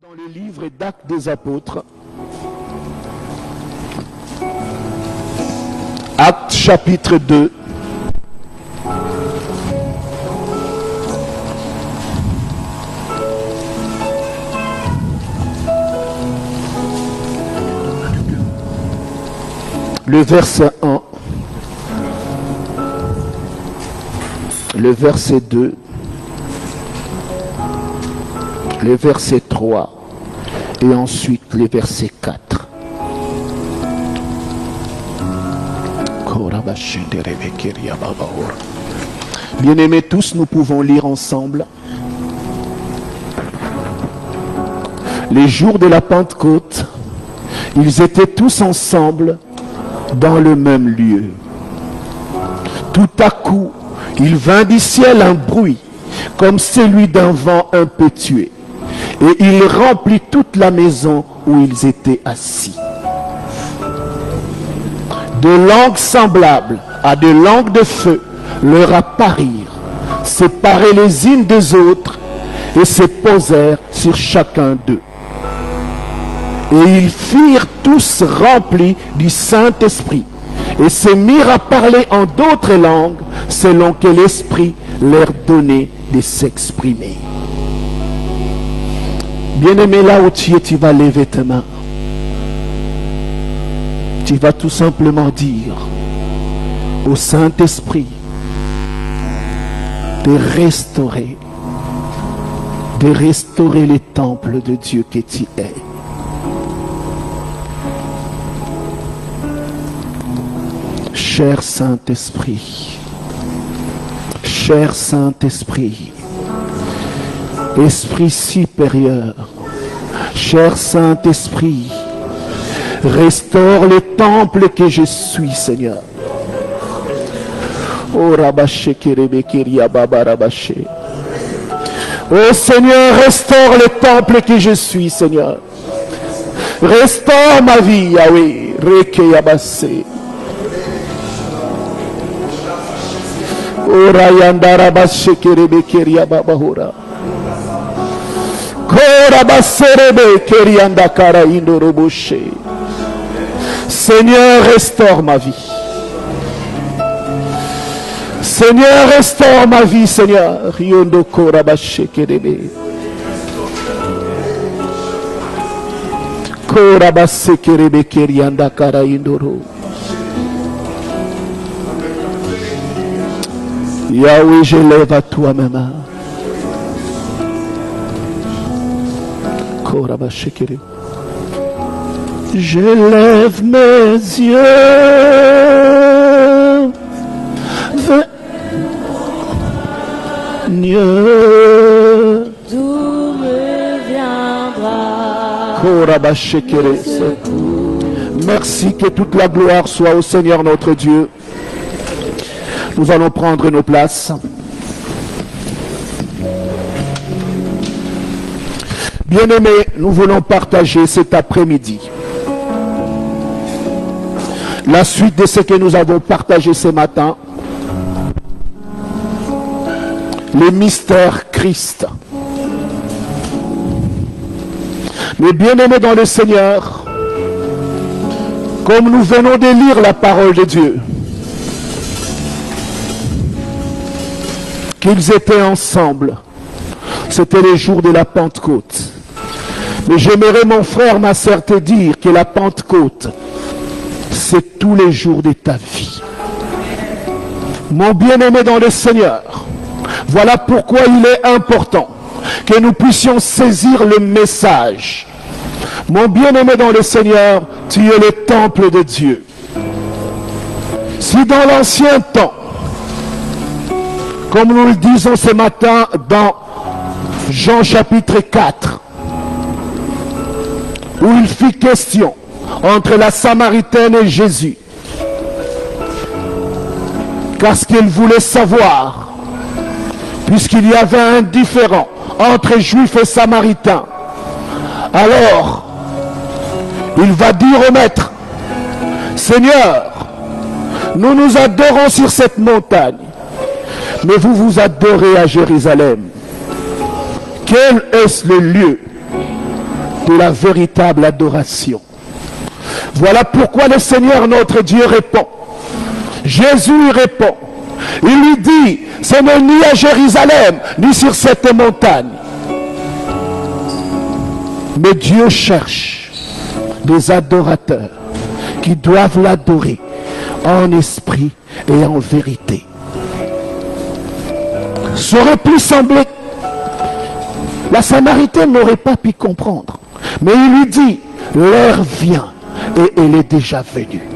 Dans le livre d'Actes des Apôtres, Actes chapitre 2, le verset 1, le verset 2, le verset 3 et ensuite le verset 4. Bien-aimés tous, nous pouvons lire ensemble. Les jours de la Pentecôte, ils étaient tous ensemble dans le même lieu. Tout à coup, il vint du ciel un bruit comme celui d'un vent impétueux, et il remplit toute la maison où ils étaient assis. De langues semblables à des langues de feu leur apparurent, séparées les unes des autres, et se posèrent sur chacun d'eux. Et ils furent tous remplis du Saint-Esprit, et se mirent à parler en d'autres langues, selon que l'Esprit leur donnait de s'exprimer. Bien-aimé, là où tu es, tu vas lever tes mains. Tu vas tout simplement dire au Saint-Esprit de restaurer les temples de Dieu que tu es. Cher Saint-Esprit, cher Saint-Esprit, Esprit supérieur, cher Saint-Esprit, restaure le temple que je suis, Seigneur. Oh Seigneur, restaure le temple que je suis, Seigneur. Restaure ma vie, Yahweh. Rekeyabase. Oh Rayandara Bashekerebe Keria Babahura. Seigneur, restaure ma vie. Seigneur, restaure ma vie, Seigneur. Yondo Korabashe Kerebe. Korabase Kerebe Kerianda Kara Indoro. Yahweh, je lève à toi mes mains. Je lève mes yeux vers Dieu. D'où me viendra Merci, que toute la gloire soit au Seigneur notre Dieu. Nous allons prendre nos places. Bien-aimés, nous voulons partager cet après-midi la suite de ce que nous avons partagé ce matin, le mystère Christ. Mais bien-aimés dans le Seigneur, comme nous venons de lire la parole de Dieu, qu'ils étaient ensemble, c'était les jours de la Pentecôte. Mais j'aimerais, mon frère, ma sœur, te dire que la Pentecôte, c'est tous les jours de ta vie. Mon bien-aimé dans le Seigneur, voilà pourquoi il est important que nous puissions saisir le message. Mon bien-aimé dans le Seigneur, tu es le temple de Dieu. Si dans l'ancien temps, comme nous le disons ce matin dans Jean chapitre 4, où il fit question entre la Samaritaine et Jésus, parce qu'il voulait savoir, puisqu'il y avait un différend entre Juifs et Samaritains, alors il va dire au maître, Seigneur, nous nous adorons sur cette montagne, mais vous vous adorez à Jérusalem. Quel est le lieu de la véritable adoration. Voilà pourquoi le Seigneur notre Dieu répond. Jésus répond. Il lui dit, ce n'est ni à Jérusalem, ni sur cette montagne. Mais Dieu cherche des adorateurs qui doivent l'adorer en esprit et en vérité. Ça aurait pu sembler, la Samaritaine n'aurait pas pu comprendre. Mais il lui dit, l'heure vient et elle est déjà venue.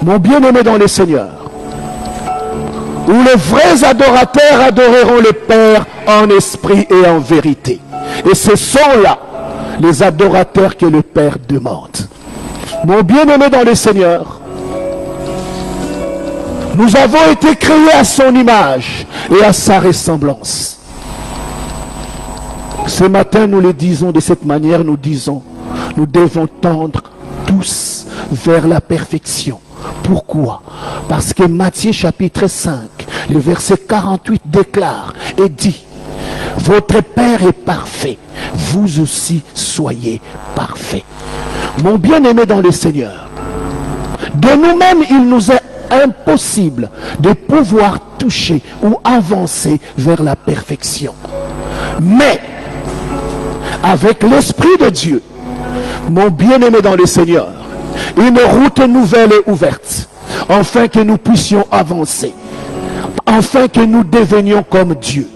Mon bien-aimé dans le Seigneur, où les vrais adorateurs adoreront le Père en esprit et en vérité. Et ce sont là les adorateurs que le Père demande. Mon bien-aimé dans le Seigneur, nous avons été créés à son image et à sa ressemblance. Ce matin, nous le disons de cette manière, nous disons, nous devons tendre tous vers la perfection. Pourquoi? Parce que Matthieu chapitre 5, le verset 48 déclare et dit, votre Père est parfait, vous aussi soyez parfaits. Mon bien-aimé dans le Seigneur, de nous-mêmes, il nous est impossible de pouvoir toucher ou avancer vers la perfection. Mais, avec l'Esprit de Dieu, mon bien-aimé dans le Seigneur, une route nouvelle est ouverte, afin que nous puissions avancer, afin que nous devenions comme Dieu.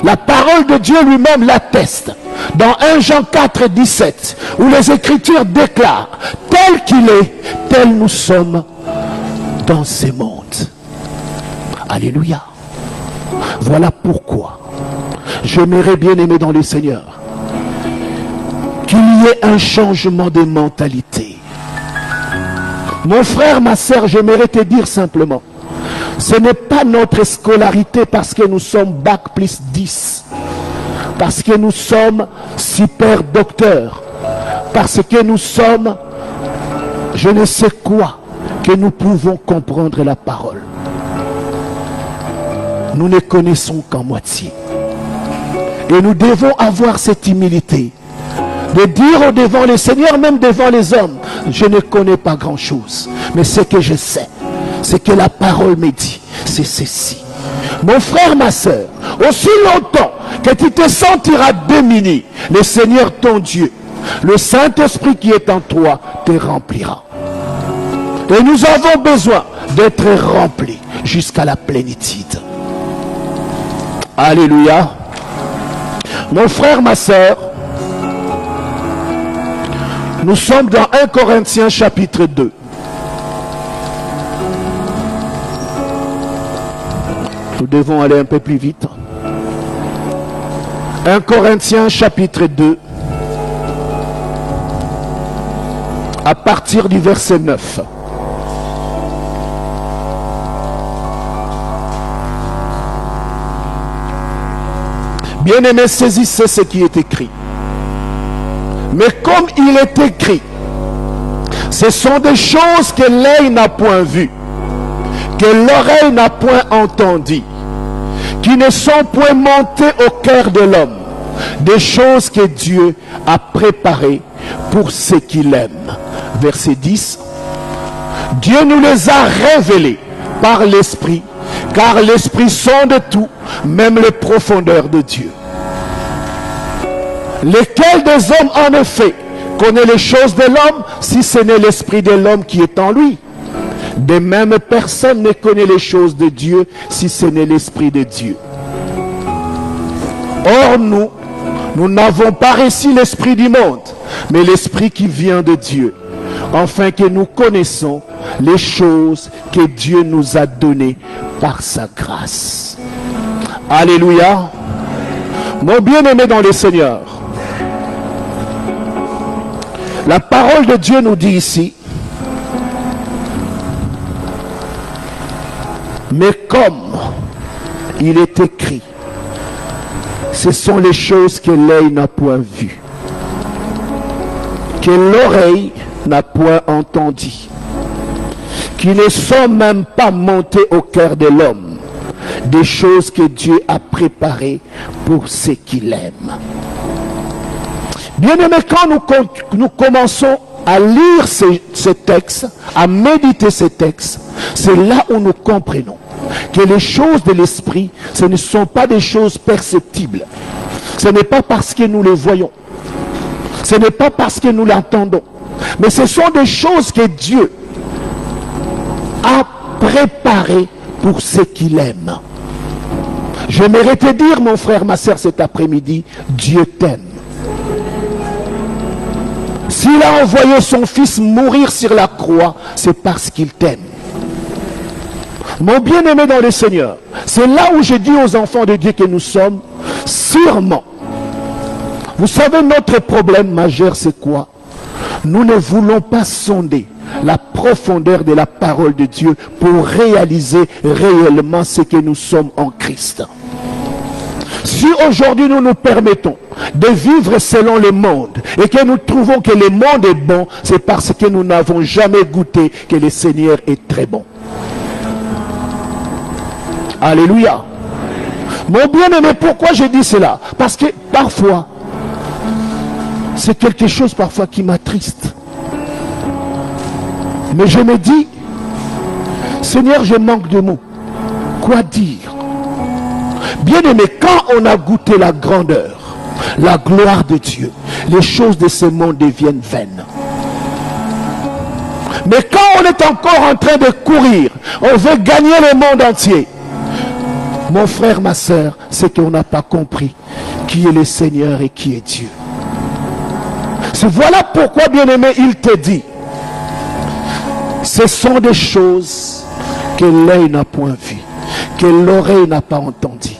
La parole de Dieu lui-même l'atteste. Dans 1 Jean 4, 17, où les Écritures déclarent, tel qu'il est, tel nous sommes dans ce monde. Alléluia. Voilà pourquoi j'aimerais bien aimer dans le Seigneur qu'il y ait un changement de mentalité. Mon frère, ma soeur, j'aimerais te dire simplement, ce n'est pas notre scolarité parce que nous sommes bac plus 10, parce que nous sommes super docteurs, parce que nous sommes je ne sais quoi, que nous pouvons comprendre la parole. Nous ne connaissons qu'en moitié. Et nous devons avoir cette humilité de dire au devant les seigneurs, même devant les hommes, je ne connais pas grand chose, mais ce que je sais, c'est que la parole me dit, c'est ceci. Mon frère, ma soeur, aussi longtemps que tu te sentiras démuni, le Seigneur ton Dieu, le Saint-Esprit qui est en toi, te remplira. Et nous avons besoin d'être remplis jusqu'à la plénitude. Alléluia. Mon frère, ma soeur, nous sommes dans 1 Corinthiens chapitre 2. Nous devons aller un peu plus vite. 1 Corinthiens chapitre 2. À partir du verset 9. Bien-aimés, saisissez ce qui est écrit. Mais comme il est écrit, ce sont des choses que l'œil n'a point vues, que l'oreille n'a point entendues, qui ne sont point montées au cœur de l'homme, des choses que Dieu a préparées pour ceux qui l'aiment. Verset 10. Dieu nous les a révélées par l'Esprit, car l'Esprit sonde tout, même les profondeurs de Dieu. Lequel des hommes, en effet, connaît les choses de l'homme, si ce n'est l'Esprit de l'homme qui est en lui? De même, personne ne connaît les choses de Dieu, si ce n'est l'Esprit de Dieu. Or, nous n'avons pas reçu l'Esprit du monde, mais l'Esprit qui vient de Dieu, afin que nous connaissons les choses que Dieu nous a données par sa grâce. Alléluia. Mon bien-aimé dans le Seigneur, la parole de Dieu nous dit ici, mais comme il est écrit, ce sont les choses que l'œil n'a point vues, que l'oreille n'a point entendues, qui ne sont même pas montées au cœur de l'homme, des choses que Dieu a préparées pour ceux qui l'aiment. Bien-aimés, quand nous commençons à lire ces textes, à méditer ces textes, c'est là où nous comprenons que les choses de l'esprit, ce ne sont pas des choses perceptibles. Ce n'est pas parce que nous les voyons. Ce n'est pas parce que nous l'entendons. Mais ce sont des choses que Dieu a préparées pour ceux qu'il aime. J'aimerais te dire, mon frère, ma soeur, cet après-midi, Dieu t'aime. S'il a envoyé son fils mourir sur la croix, c'est parce qu'il t'aime. Mon bien-aimé dans le Seigneur, c'est là où je dis aux enfants de Dieu que nous sommes, sûrement. Vous savez, notre problème majeur, c'est quoi? Nous ne voulons pas sonder la profondeur de la parole de Dieu pour réaliser réellement ce que nous sommes en Christ. Si aujourd'hui nous nous permettons de vivre selon le monde et que nous trouvons que le monde est bon, c'est parce que nous n'avons jamais goûté que le Seigneur est très bon. Alléluia. Mon bien-aimé, pourquoi je dis cela? Parce que parfois, c'est quelque chose parfois qui m'attriste. Mais je me dis, Seigneur, je manque de mots. Quoi dire? Bien-aimé, quand on a goûté la grandeur, la gloire de Dieu, les choses de ce monde deviennent vaines. Mais quand on est encore en train de courir, on veut gagner le monde entier. Mon frère, ma soeur, c'est qu'on n'a pas compris qui est le Seigneur et qui est Dieu. Voilà pourquoi, bien-aimé, il te dit, ce sont des choses que l'œil n'a point vues, que l'oreille n'a pas entendues,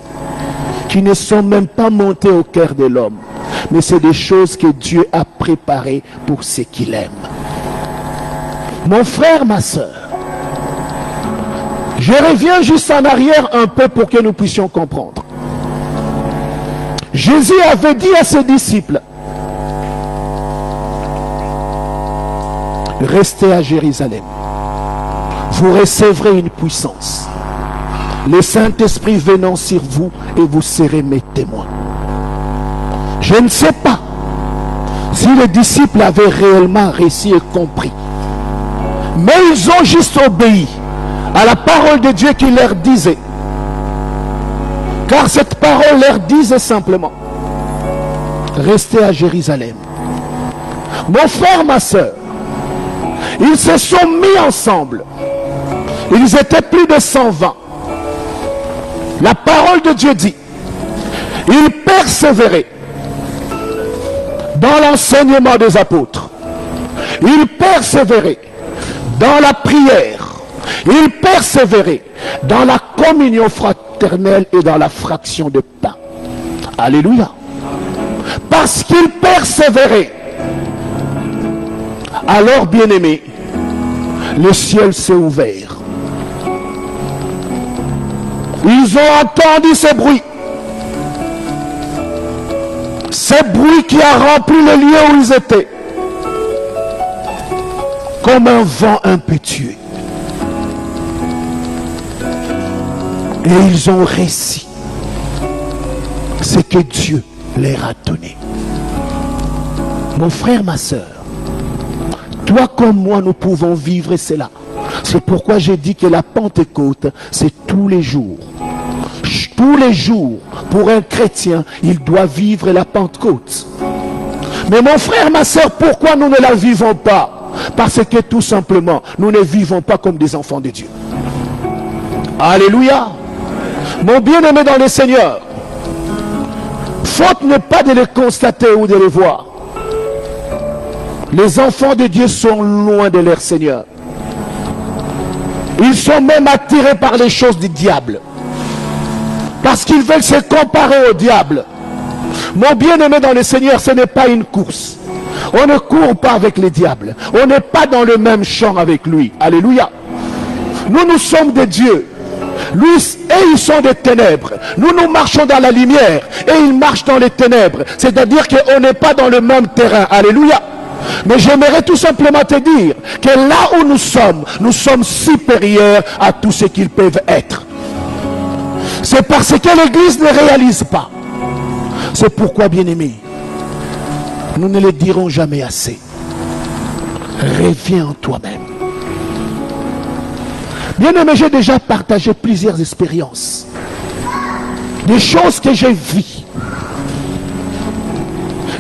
qui ne sont même pas montées au cœur de l'homme, mais c'est des choses que Dieu a préparées pour ceux qu'il aime. Mon frère, ma soeur, je reviens juste en arrière un peu pour que nous puissions comprendre. Jésus avait dit à ses disciples, restez à Jérusalem, vous recevrez une puissance, le Saint-Esprit venant sur vous et vous serez mes témoins. Je ne sais pas si les disciples avaient réellement réussi et compris, mais ils ont juste obéi à la parole de Dieu qui leur disait, car cette parole leur disait simplement, restez à Jérusalem. Mon frère, ma soeur, ils se sont mis ensemble. Ils étaient plus de 120. La parole de Dieu dit, ils persévéraient dans l'enseignement des apôtres. Ils persévéraient dans la prière. Ils persévéraient dans la communion fraternelle et dans la fraction de pain. Alléluia. Parce qu'ils persévéraient. Alors, bien-aimés, le ciel s'est ouvert. Ils ont entendu ce bruit. Ce bruit qui a rempli le lieu où ils étaient. Comme un vent impétueux. Et ils ont réussi ce que Dieu leur a donné. Mon frère, ma soeur, toi comme moi, nous pouvons vivre cela. C'est pourquoi j'ai dit que la Pentecôte, c'est tous les jours. Tous les jours, pour un chrétien, il doit vivre la Pentecôte. Mais mon frère, ma soeur, pourquoi nous ne la vivons pas? Parce que tout simplement, nous ne vivons pas comme des enfants de Dieu. Alléluia. Mon bien-aimé dans le Seigneur, faute n'est pas de les constater ou de les voir. Les enfants de Dieu sont loin de leur Seigneur. Ils sont même attirés par les choses du diable. Parce qu'ils veulent se comparer au diable. Mon bien-aimé dans le Seigneur, ce n'est pas une course. On ne court pas avec les diables. On n'est pas dans le même champ avec lui. Alléluia. Nous sommes des dieux. Lui et ils sont des ténèbres. Nous marchons dans la lumière et ils marchent dans les ténèbres. C'est-à-dire qu'on n'est pas dans le même terrain. Alléluia. Mais j'aimerais tout simplement te dire que là où nous sommes supérieurs à tout ce qu'ils peuvent être. C'est parce que l'Église ne réalise pas. C'est pourquoi, bien-aimés, Nous ne le dirons jamais assez. Reviens en toi-même. Bien aimé, j'ai déjà partagé plusieurs expériences. Des choses que j'ai vues.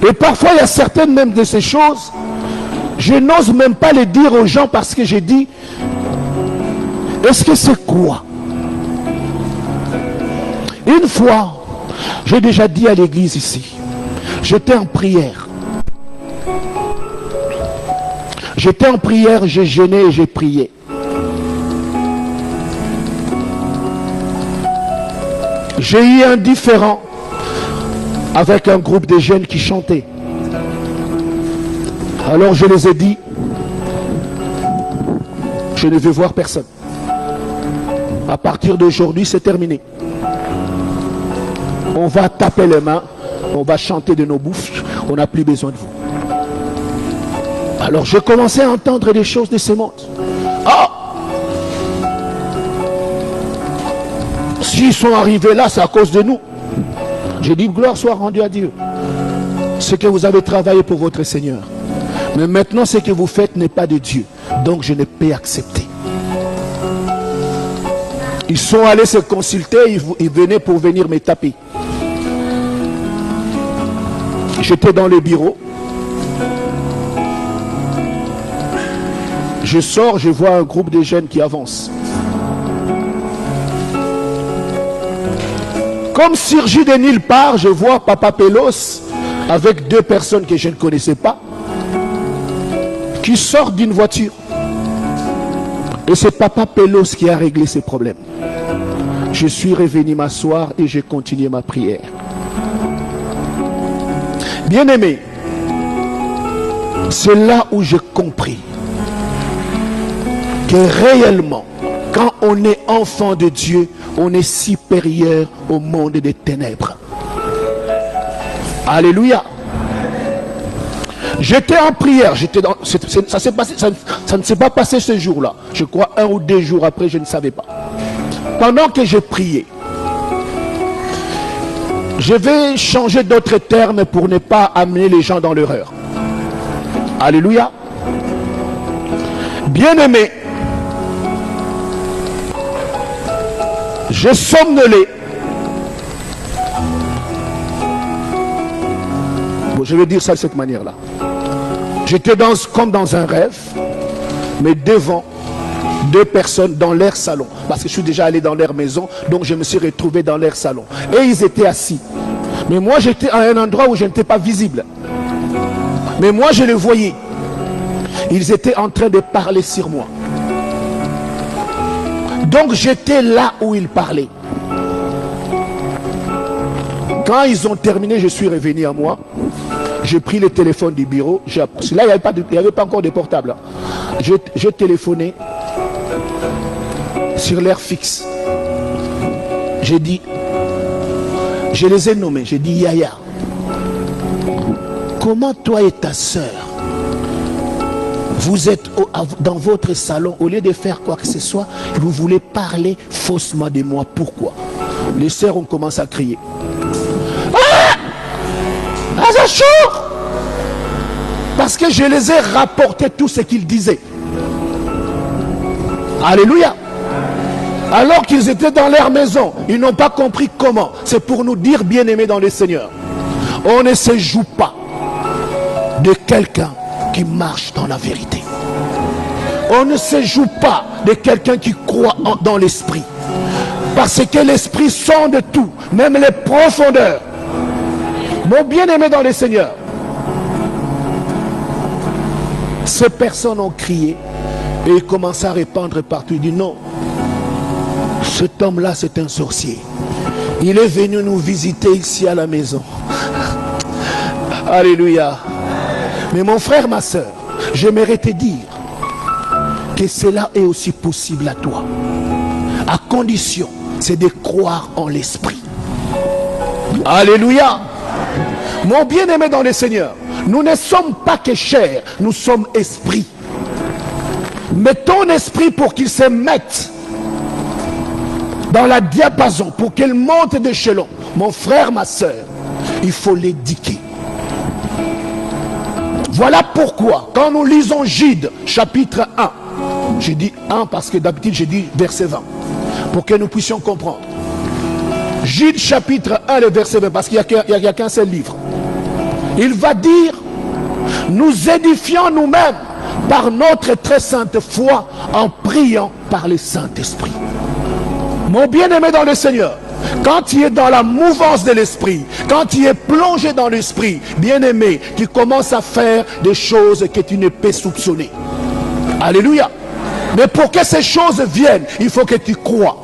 Et parfois, il y a certaines même de ces choses, je n'ose même pas les dire aux gens parce que j'ai dit, est-ce que c'est quoi? Une fois, j'ai déjà dit à l'église ici, j'étais en prière. J'étais en prière, j'ai jeûné et j'ai prié. J'ai eu un différend avec un groupe de jeunes qui chantaient. Alors je les ai dit, je ne veux voir personne. À partir d'aujourd'hui, c'est terminé. On va taper les mains, on va chanter de nos bouches, on n'a plus besoin de vous. Alors j'ai commencé à entendre des choses de ce monde. Ah! S'ils sont arrivés là, c'est à cause de nous. J'ai dit, gloire soit rendue à Dieu. Ce que vous avez travaillé pour votre Seigneur. Mais maintenant, ce que vous faites n'est pas de Dieu. Donc, je ne peux accepter. Ils sont allés se consulter, ils venaient pour venir me taper. J'étais dans le bureau. Je sors, je vois un groupe de jeunes qui avancent. Comme surgi de nulle part, je vois Papa Pélos avec deux personnes que je ne connaissais pas qui sortent d'une voiture. Et c'est Papa Pélos qui a réglé ces problèmes. Je suis revenu m'asseoir et j'ai continué ma prière. Bien-aimé, c'est là où j'ai compris que réellement, quand on est enfant de Dieu, on est supérieur au monde des ténèbres. Alléluia. J'étais en prière, ça s'est passé, ça ne s'est pas passé ce jour-là. Je crois 1 ou 2 jours après, je ne savais pas. Pendant que j'ai prié, je vais changer d'autres termes pour ne pas amener les gens dans l'erreur. Alléluia. Bien-aimé, je somnolais. Bon, je vais dire ça de cette manière-là. J'étais comme dans un rêve, mais devant 2 personnes dans leur salon. Parce que je suis déjà allé dans leur maison, donc je me suis retrouvé dans leur salon. Et ils étaient assis. Mais moi, j'étais à un endroit où je n'étais pas visible. Mais moi, je les voyais. Ils étaient en train de parler sur moi. Donc, j'étais là où ils parlaient. Quand ils ont terminé, je suis revenu à moi. J'ai pris le téléphone du bureau. Là, il n'y avait pas encore de portable. J'ai téléphoné sur l'air fixe. J'ai dit, je les ai nommés. J'ai dit, Yaya, comment toi et ta sœur, vous êtes dans votre salon, au lieu de faire quoi que ce soit, vous voulez parler faussement de moi. Pourquoi? Les sœurs ont commencé à crier. Parce que je les ai rapporté tout ce qu'ils disaient. Alléluia. Alors qu'ils étaient dans leur maison, ils n'ont pas compris comment. C'est pour nous dire, bien-aimés dans le Seigneur, on ne se joue pas de quelqu'un qui marche dans la vérité. On ne se joue pas de quelqu'un qui croit dans l'esprit. Parce que l'esprit sonde tout, même les profondeurs. Mon bien-aimé dans le Seigneur, ces personnes ont crié et ils commencent à répandre partout. Ils disent non, cet homme-là c'est un sorcier. Il est venu nous visiter ici à la maison. Alléluia. Mais mon frère, ma soeur, j'aimerais te dire que cela est aussi possible à toi. À condition, c'est de croire en l'esprit. Alléluia. Mon bien-aimé dans le Seigneur, nous ne sommes pas que chair, nous sommes esprit. Mais ton esprit, pour qu'il se mette dans la diapason, pour qu'il monte d'échelon, mon frère, ma soeur, il faut l'éduquer. Voilà pourquoi, quand nous lisons Jude, chapitre 1, j'ai dit 1 parce que d'habitude j'ai dit verset 20, pour que nous puissions comprendre. Jude, chapitre 1, le verset 20, parce qu'il n'y a qu'un seul livre. Il va dire, nous édifions nous-mêmes par notre très sainte foi en priant par le Saint-Esprit. Mon bien-aimé dans le Seigneur, quand tu es dans la mouvance de l'esprit, quand tu es plongé dans l'esprit, bien-aimé, tu commences à faire des choses que tu ne peux soupçonner. Alléluia. Mais pour que ces choses viennent, il faut que tu crois.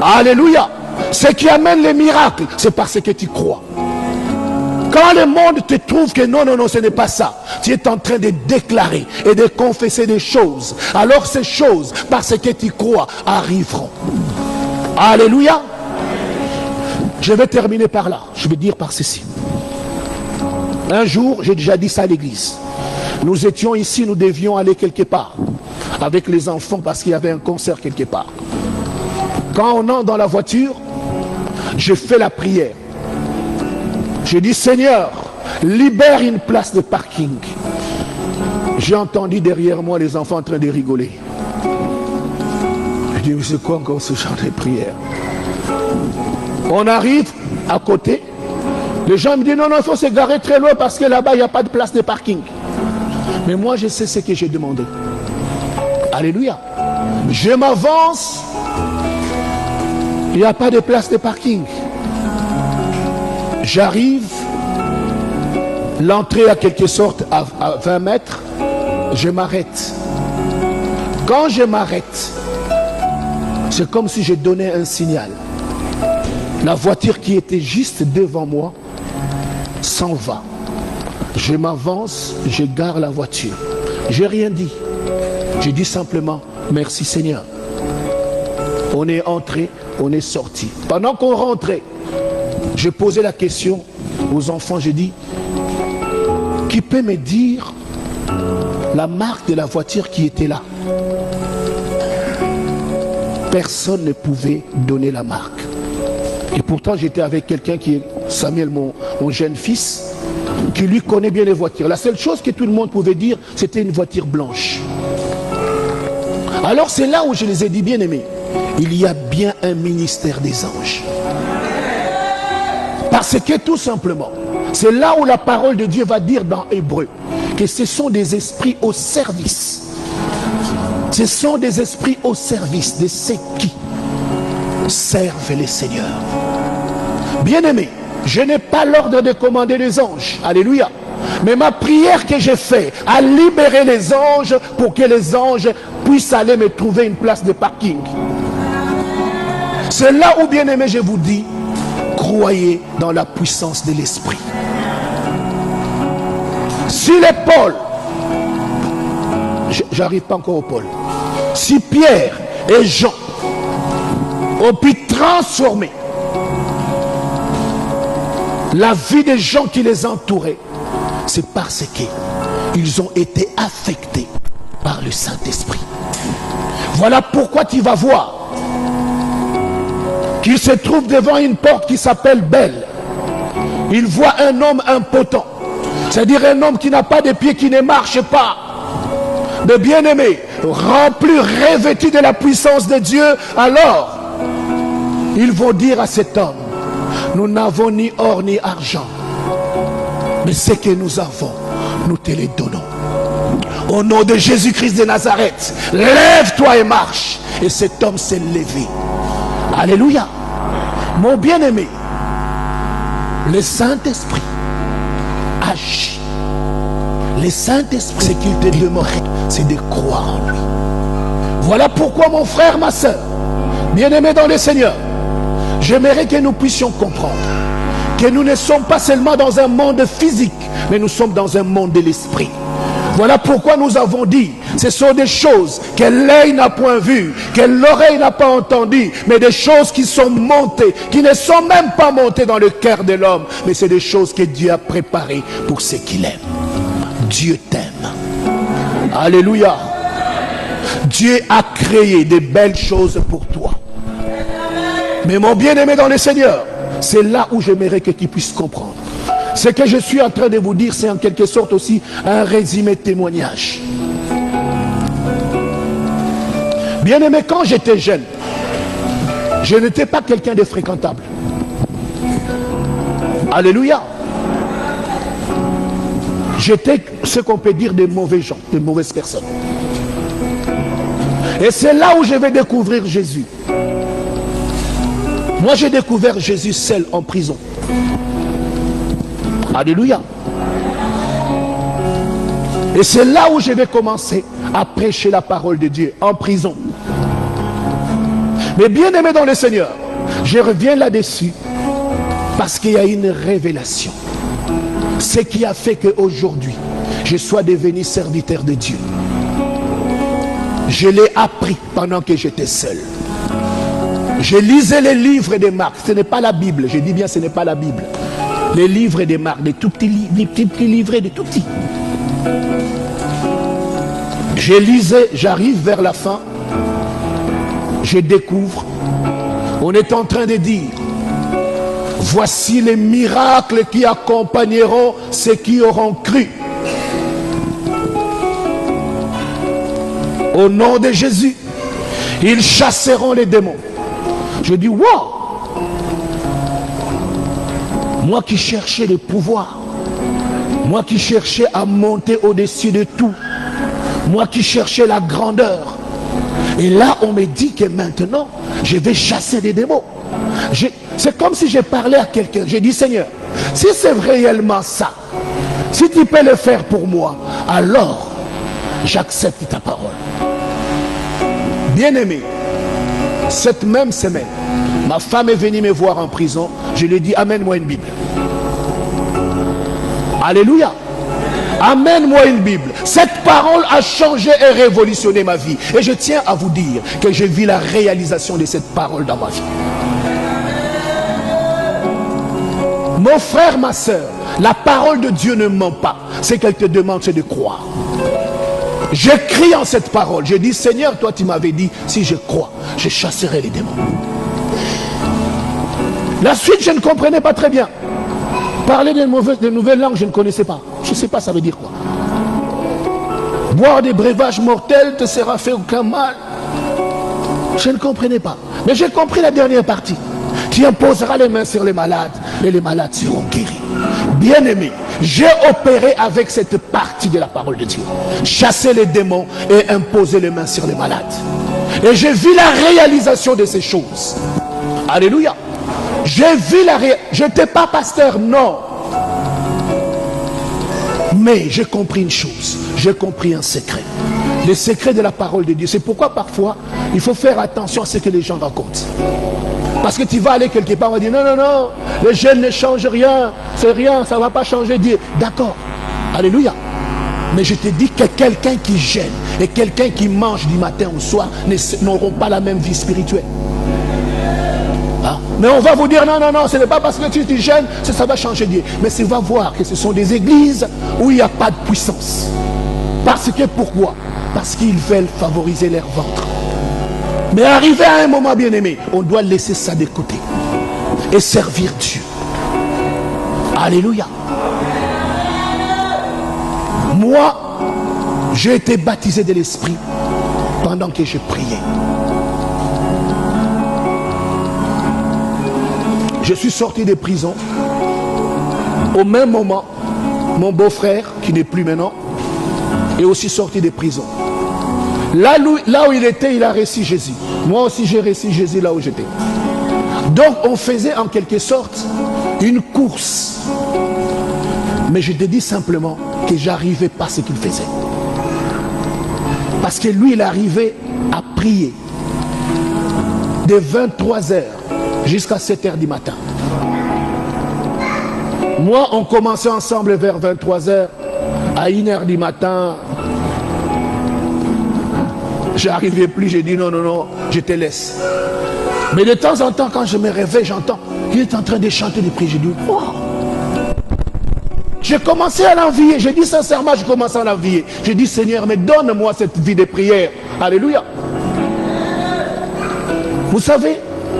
Alléluia. Ce qui amène les miracles, c'est parce que tu crois. Quand le monde te trouve que non, non, non, ce n'est pas ça, tu es en train de déclarer et de confesser des choses. Alors ces choses, parce que tu crois, arriveront. Alléluia. Je vais terminer par là. Je vais dire par ceci. Un jour, j'ai déjà dit ça à l'église. Nous étions ici, nous devions aller quelque part avec les enfants parce qu'il y avait un concert quelque part. Quand on entre dans la voiture, je fais la prière. Je dis, Seigneur, libère une place de parking. J'ai entendu derrière moi les enfants en train de rigoler. Je dis, mais c'est quoi encore ce genre de prière? On arrive à côté. Les gens me disent, non, non, il faut se garer très loin parce que là-bas, il n'y a pas de place de parking. Mais moi, je sais ce que j'ai demandé. Alléluia. Je m'avance. Il n'y a pas de place de parking. J'arrive. L'entrée, à quelque sorte, à 20 mètres. Je m'arrête. Quand je m'arrête, c'est comme si je donnais un signal. La voiture qui était juste devant moi s'en va. Je m'avance, je gare la voiture. Je n'ai rien dit. J'ai dit simplement, merci Seigneur. On est entré, on est sorti. Pendant qu'on rentrait, j'ai posé la question aux enfants, j'ai dit, qui peut me dire la marque de la voiture qui était là? Personne ne pouvait donner la marque. Et pourtant, j'étais avec quelqu'un qui est Samuel, mon jeune fils, qui lui connaît bien les voitures. La seule chose que tout le monde pouvait dire, c'était une voiture blanche. Alors c'est là où je les ai dit, bien aimés, il y a bien un ministère des anges. Parce que tout simplement, c'est là où la parole de Dieu va dire dans Hébreu, que ce sont des esprits au service. Ce sont des esprits au service de ceux qui servent les seigneurs. Bien-aimé, je n'ai pas l'ordre de commander les anges. Alléluia. Mais ma prière que j'ai faite a libéré les anges pour que les anges puissent aller me trouver une place de parking. C'est là où, bien-aimé, je vous dis, croyez dans la puissance de l'esprit. Si les Paul, j'arrive pas encore au Paul, si Pierre et Jean ont pu transformer la vie des gens qui les entouraient, c'est parce qu'ils ont été affectés par le Saint-Esprit. Voilà pourquoi tu vas voir qu'il se trouve devant une porte qui s'appelle Belle. Il voit un homme impotent, c'est-à-dire un homme qui n'a pas de pieds, qui ne marche pas. Mais bien-aimé, rempli, revêtu de la puissance de Dieu, alors ils vont dire à cet homme, nous n'avons ni or ni argent, mais ce que nous avons, nous te le donnons. Au nom de Jésus-Christ de Nazareth, lève-toi et marche. Et cet homme s'est levé. Alléluia. Mon bien-aimé, le Saint-Esprit agit. Le Saint-Esprit, ce qu'il te demande, c'est de croire en lui. Voilà pourquoi, mon frère, ma soeur, bien-aimé dans le Seigneur, j'aimerais que nous puissions comprendre que nous ne sommes pas seulement dans un monde physique, mais nous sommes dans un monde de l'esprit. Voilà pourquoi nous avons dit, ce sont des choses que l'œil n'a point vues, que l'oreille n'a pas entendues, mais des choses qui sont montées, qui ne sont même pas montées dans le cœur de l'homme, mais c'est des choses que Dieu a préparées pour ceux qui l'aiment. Dieu t'aime. Alléluia. Dieu a créé des belles choses pour toi. Mais mon bien-aimé dans le Seigneur, c'est là où j'aimerais que tu puisses comprendre. Ce que je suis en train de vous dire, c'est en quelque sorte aussi un résumé de témoignage. Bien aimé, quand j'étais jeune, je n'étais pas quelqu'un de fréquentable. Alléluia. J'étais ce qu'on peut dire des mauvais gens, des mauvaises personnes. Et c'est là où je vais découvrir Jésus. Moi, j'ai découvert Jésus seul en prison. Alléluia. Et c'est là où je vais commencer à prêcher la parole de Dieu, en prison. Mais bien aimé dans le Seigneur, je reviens là-dessus parce qu'il y a une révélation. Ce qui a fait qu'aujourd'hui, je sois devenu serviteur de Dieu. Je l'ai appris pendant que j'étais seul. Je lisais les livres de Marc. Ce n'est pas la Bible. Je dis bien, ce n'est pas la Bible. Les livres de Marc, des tout petits livrets, des tout petits. Je lisais, j'arrive vers la fin. Je découvre. On est en train de dire, voici les miracles qui accompagneront ceux qui auront cru. Au nom de Jésus, ils chasseront les démons. Je dis, wow! Moi qui cherchais le pouvoir, moi qui cherchais à monter au-dessus de tout, moi qui cherchais la grandeur. Et là, on me dit que maintenant, je vais chasser des démons. C'est comme si je parlais à quelqu'un. J'ai dit, Seigneur, si c'est réellement ça, si tu peux le faire pour moi, alors j'accepte ta parole. Bien-aimé, cette même semaine, ma femme est venue me voir en prison. Je lui ai dit, amène-moi une Bible. Alléluia. Amène-moi une Bible. Cette parole a changé et révolutionné ma vie. Et je tiens à vous dire que j'ai vu la réalisation de cette parole dans ma vie. Mon frère, ma soeur, la parole de Dieu ne ment pas. Ce qu'elle te demande, c'est de croire. Je crie en cette parole. Je dis, Seigneur, toi tu m'avais dit, si je crois, je chasserai les démons. La suite, je ne comprenais pas très bien. Parler de nouvelles langues, je ne connaissais pas. Je ne sais pas ça veut dire quoi. Boire des breuvages mortels te sera fait aucun mal. Je ne comprenais pas. Mais j'ai compris la dernière partie. Tu imposeras les mains sur les malades et les malades seront guéris. Bien-aimé, j'ai opéré avec cette partie de la parole de Dieu. Chasser les démons et imposer les mains sur les malades. Et j'ai vu la réalisation de ces choses. Alléluia. J'ai vu la réalisation. Je n'étais pas pasteur, non. Mais j'ai compris une chose. J'ai compris un secret. Le secret de la parole de Dieu. C'est pourquoi parfois, il faut faire attention à ce que les gens racontent. Parce que tu vas aller quelque part, on va dire, non, non, non, les jeunes ne changent rien, c'est rien, ça ne va pas changer Dieu. D'accord, alléluia. Mais je te dis que quelqu'un qui gêne et quelqu'un qui mange du matin au soir n'auront pas la même vie spirituelle. Hein? Mais on va vous dire, non, non, non, ce n'est pas parce que tu gênes que ça va changer Dieu. Mais tu vas voir que ce sont des églises où il n'y a pas de puissance. Parce que pourquoi? Parce qu'ils veulent favoriser leur ventre. Mais arrivé à un moment, bien aimé, on doit laisser ça de côté et servir Dieu. Alléluia. Moi, j'ai été baptisé de l'Esprit pendant que je priais. Je suis sorti de prison. Au même moment, mon beau-frère, qui n'est plus maintenant, est aussi sorti de prison. Là où il était, il a reçu Jésus. Moi aussi, j'ai reçu Jésus là où j'étais. Donc, on faisait en quelque sorte une course. Mais je te dis simplement que j'arrivais pas à ce qu'il faisait. Parce que lui, il arrivait à prier de 23h jusqu'à 7h du matin. Moi, on commençait ensemble vers 23h. À 1h du matin, j'arrivais plus, j'ai dit non, non, non, je te laisse. Mais de temps en temps, quand je me réveille, j'entends qu'il est en train de chanter des prières. J'ai dit, wow. J'ai commencé à l'envier. J'ai dit sincèrement, j'ai commencé à l'envier. J'ai dit, Seigneur, mais donne-moi cette vie de prière. Alléluia. Vous savez,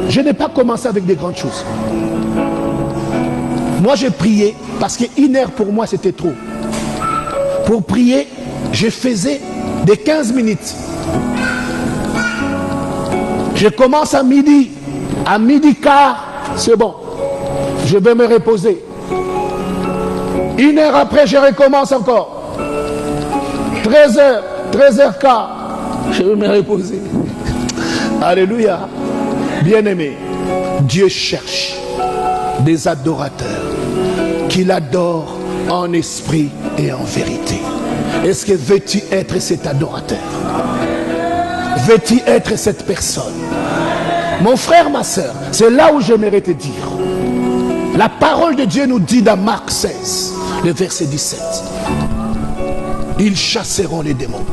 je n'ai pas commencé avec des grandes choses. Moi, j'ai prié parce qu'une heure pour moi, c'était trop. Pour prier, je faisais des 15 minutes. Je commence à midi. À midi quart, c'est bon. Je vais me reposer. Une heure après, je recommence encore. 13h, 13h15, je vais me reposer. Alléluia. Bien-aimé, Dieu cherche des adorateurs qui l'adorent en esprit et en vérité. Est-ce que veux-tu être cet adorateur? Veux-tu être cette personne? Mon frère, ma soeur, c'est là où j'aimerais te dire. La parole de Dieu nous dit dans Marc 16, le verset 17. Ils chasseront les démons.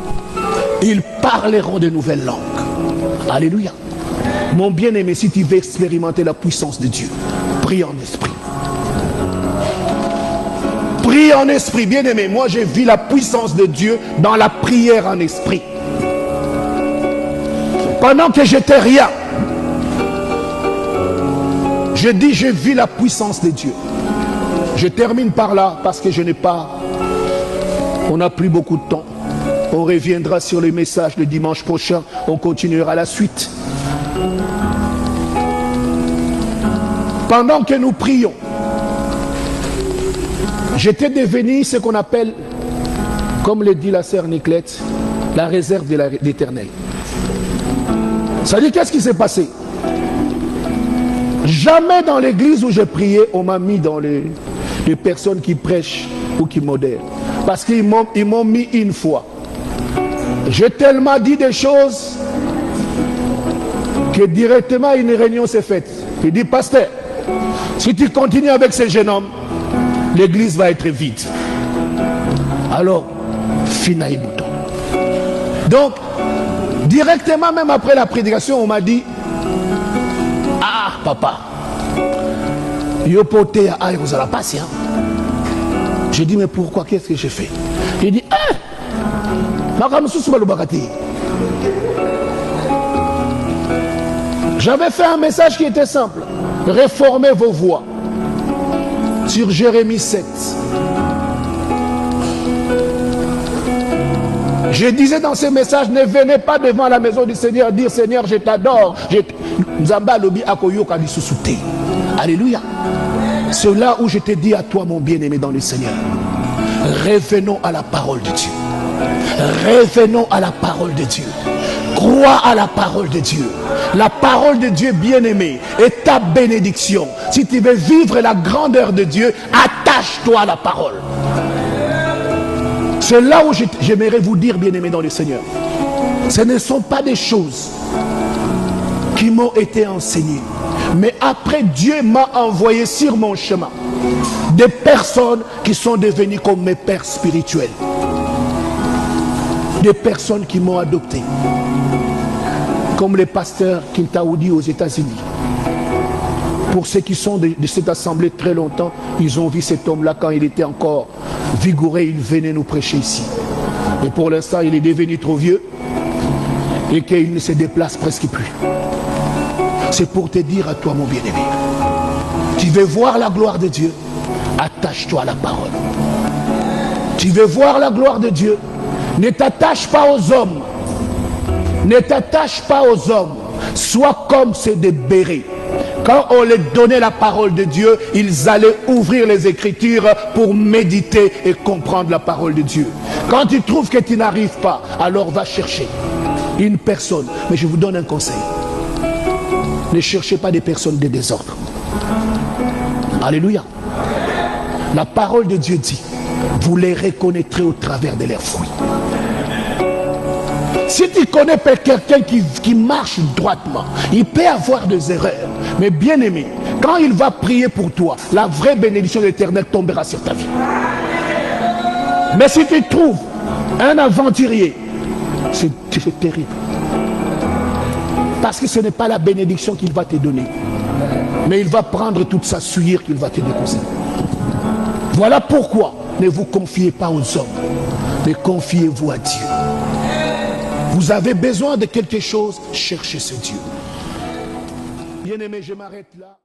Ils parleront de nouvelles langues. Alléluia. Mon bien-aimé, si tu veux expérimenter la puissance de Dieu, prie en esprit. Prie en esprit, bien-aimé. Moi, j'ai vu la puissance de Dieu dans la prière en esprit. Pendant que j'étais rien, je dis, j'ai vu la puissance de Dieu. Je termine par là parce que je n'ai pas... On n'a plus beaucoup de temps. On reviendra sur les messages le dimanche prochain. On continuera la suite. Pendant que nous prions, j'étais devenu ce qu'on appelle, comme le dit la sœur Niclette, la réserve de l'Éternel. Ça dit, qu'est-ce qui s'est passé? Jamais dans l'église où j'ai prié, on m'a mis dans les personnes qui prêchent ou qui modèrent. Parce qu'ils m'ont mis une fois. J'ai tellement dit des choses que directement une réunion s'est faite. Il dit, pasteur, si tu continues avec ce jeune homme, l'église va être vide. Alors, finaï bouton. Donc, directement, même après la prédication, on m'a dit, ah, papa, yo poté à aïe, vous allez passer. J'ai dit, mais pourquoi? Qu'est-ce que j'ai fait? Il dit, ah, j'avais fait un message qui était simple. Réformez vos voix. Sur Jérémie 7. Je disais dans ce message, ne venez pas devant la maison du Seigneur dire, Seigneur, je t'adore. Alléluia. C'est là où je te dis à toi, mon bien-aimé dans le Seigneur. Revenons à la parole de Dieu. Revenons à la parole de Dieu. Crois à la parole de Dieu. La parole de Dieu, bien-aimé, est ta bénédiction. Si tu veux vivre la grandeur de Dieu, attache-toi à la parole. C'est là où j'aimerais vous dire, bien-aimé dans le Seigneur. Ce ne sont pas des choses qui m'ont été enseignées. Mais après, Dieu m'a envoyé sur mon chemin des personnes qui sont devenues comme mes pères spirituels. Des personnes qui m'ont adopté. Comme les pasteurs Kintaoudi aux États-Unis. Pour ceux qui sont de cette assemblée très longtemps, ils ont vu cet homme-là quand il était encore vigoureux, il venait nous prêcher ici. Mais pour l'instant, il est devenu trop vieux et qu'il ne se déplace presque plus. C'est pour te dire à toi, mon bien-aimé, tu veux voir la gloire de Dieu, attache-toi à la parole. Tu veux voir la gloire de Dieu, ne t'attache pas aux hommes. Ne t'attache pas aux hommes. Sois comme ces des bérets. Quand on leur donnait la parole de Dieu, ils allaient ouvrir les Écritures pour méditer et comprendre la parole de Dieu. Quand tu trouves que tu n'arrives pas, alors va chercher une personne. Mais je vous donne un conseil. Ne cherchez pas des personnes de désordre. Alléluia. La parole de Dieu dit, vous les reconnaîtrez au travers de leurs fruits. Si tu connais quelqu'un qui marche droitement, il peut avoir des erreurs. Mais bien aimé, quand il va prier pour toi, la vraie bénédiction de l'Éternel tombera sur ta vie. Mais si tu trouves un aventurier, c'est terrible. Parce que ce n'est pas la bénédiction qu'il va te donner. Mais il va prendre toute sa souillure qu'il va te déposer. Voilà pourquoi ne vous confiez pas aux hommes, mais confiez-vous à Dieu. Vous avez besoin de quelque chose, cherchez ce Dieu. Bien-aimé, je m'arrête là.